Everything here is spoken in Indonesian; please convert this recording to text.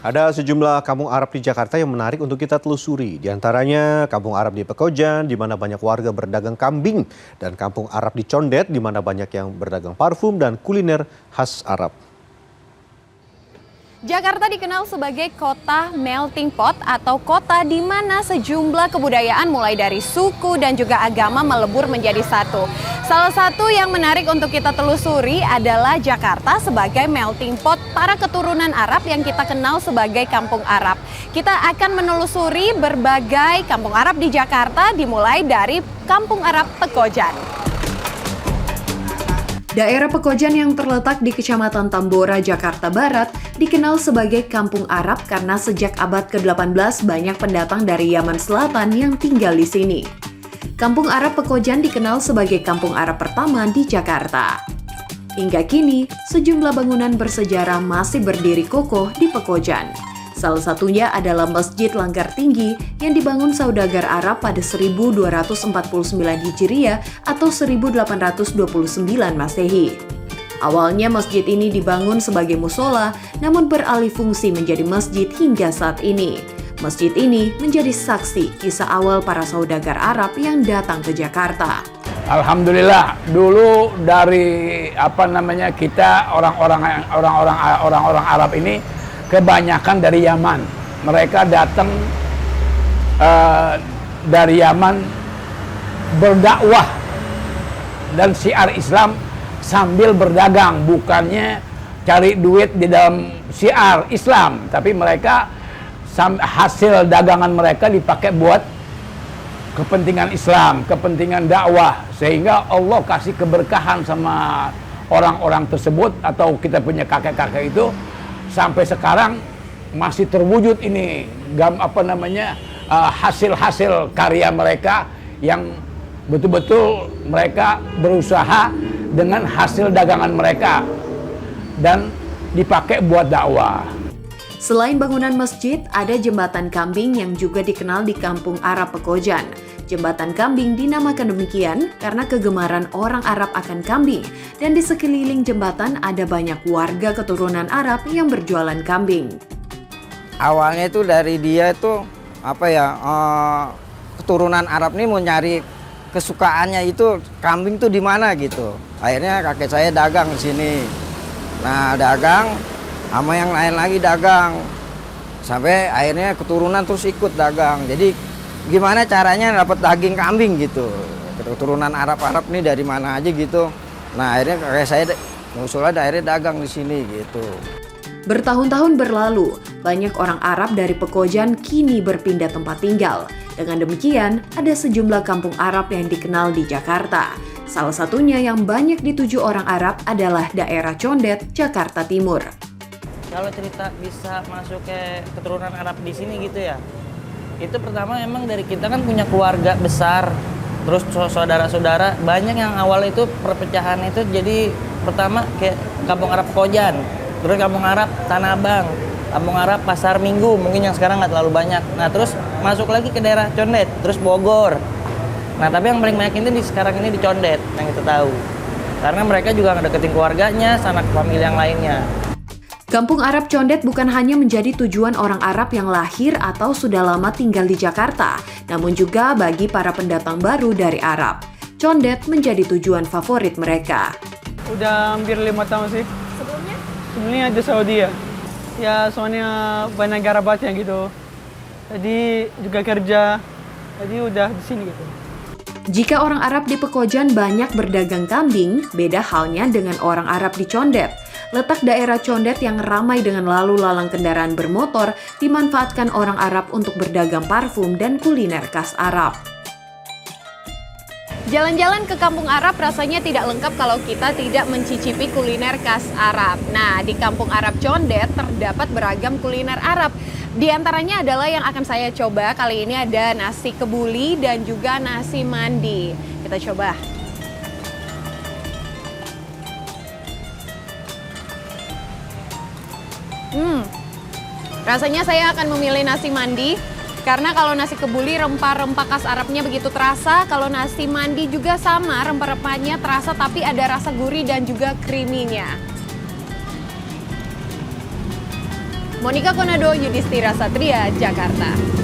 Ada sejumlah kampung Arab di Jakarta yang menarik untuk kita telusuri. Di antaranya kampung Arab di Pekojan, di mana banyak warga berdagang kambing. Dan kampung Arab di Condet, di mana banyak yang berdagang parfum dan kuliner khas Arab. Jakarta dikenal sebagai kota melting pot atau kota di mana sejumlah kebudayaan mulai dari suku dan juga agama melebur menjadi satu. Salah satu yang menarik untuk kita telusuri adalah Jakarta sebagai melting pot para keturunan Arab yang kita kenal sebagai kampung Arab. Kita akan menelusuri berbagai kampung Arab di Jakarta dimulai dari kampung Arab Pekojan. Daerah Pekojan yang terletak di Kecamatan Tambora, Jakarta Barat, dikenal sebagai kampung Arab karena sejak abad ke-18 banyak pendatang dari Yaman Selatan yang tinggal di sini. Kampung Arab Pekojan dikenal sebagai kampung Arab pertama di Jakarta. Hingga kini, sejumlah bangunan bersejarah masih berdiri kokoh di Pekojan. Salah satunya adalah Masjid Langgar Tinggi yang dibangun saudagar Arab pada 1249 Hijriah atau 1829 Masehi. Awalnya masjid ini dibangun sebagai musola, namun beralih fungsi menjadi masjid hingga saat ini. Masjid ini menjadi saksi kisah awal para saudagar Arab yang datang ke Jakarta. Alhamdulillah, dulu dari kita orang-orang Arab ini kebanyakan dari Yaman. Mereka datang dari Yaman berdakwah dan syiar Islam sambil berdagang, bukannya cari duit di dalam syiar Islam, tapi mereka hasil dagangan mereka dipakai buat kepentingan Islam, kepentingan dakwah, sehingga Allah kasih keberkahan sama orang-orang tersebut atau kita punya kakek-kakek itu. Sampai sekarang masih terwujud ini hasil-hasil karya mereka yang betul-betul mereka berusaha dengan hasil dagangan mereka dan dipakai buat dakwah. Selain bangunan masjid, ada jembatan kambing yang juga dikenal di kampung Arab Pekojan. Jembatan kambing dinamakan demikian karena kegemaran orang Arab akan kambing, dan di sekeliling jembatan ada banyak warga keturunan Arab yang berjualan kambing. Awalnya itu dari dia itu keturunan Arab ini mau nyari kesukaannya itu kambing tuh di mana gitu. Akhirnya kakek saya dagang di sini. Nah, dagang sama yang lain lagi dagang. Sampai akhirnya keturunan terus ikut dagang. Jadi gimana caranya dapat daging kambing gitu. Keturunan Arab-Arab nih dari mana aja gitu. Nah, akhirnya kakek saya usulnya akhirnya dagang di sini gitu. Bertahun-tahun berlalu, banyak orang Arab dari Pekojan kini berpindah tempat tinggal. Dengan demikian, ada sejumlah kampung Arab yang dikenal di Jakarta. Salah satunya yang banyak dituju orang Arab adalah daerah Condet, Jakarta Timur. Kalau cerita bisa masuk ke keturunan Arab di sini gitu ya, itu pertama memang dari kita kan punya keluarga besar, terus saudara-saudara banyak yang awal itu perpecahan itu jadi pertama kayak kampung Arab Pekojan, terus kampung Arab Tanah Abang, kampung Arab Pasar Minggu mungkin yang sekarang nggak terlalu banyak. Nah terus masuk lagi ke daerah Condet, terus Bogor. Nah tapi yang paling banyak ini sekarang ini di Condet yang kita tahu, karena mereka juga ngedeketin keluarganya, sanak famili yang lainnya. Kampung Arab Condet bukan hanya menjadi tujuan orang Arab yang lahir atau sudah lama tinggal di Jakarta, namun juga bagi para pendatang baru dari Arab. Condet menjadi tujuan favorit mereka. Udah hampir 5 tahun sih. Sebelumnya? Sebelumnya di Saudi ya. Ya soalnya banyak garabatnya gitu. Jadi juga kerja. Jadi udah di sini gitu. Jika orang Arab di Pekojan banyak berdagang kambing, beda halnya dengan orang Arab di Condet. Letak daerah Condet yang ramai dengan lalu lalang kendaraan bermotor dimanfaatkan orang Arab untuk berdagang parfum dan kuliner khas Arab. Jalan-jalan ke kampung Arab rasanya tidak lengkap kalau kita tidak mencicipi kuliner khas Arab. Nah, di kampung Arab Condet terdapat beragam kuliner Arab. Di antaranya adalah yang akan saya coba kali ini ada nasi kebuli dan juga nasi mandi. Kita coba. Rasanya saya akan memilih nasi mandi karena kalau nasi kebuli rempah-rempah khas Arabnya begitu terasa, kalau nasi mandi juga sama, rempah-rempahnya terasa tapi ada rasa gurih dan juga creamy-nya. Monica Konado, Yudhistira Satria, Jakarta.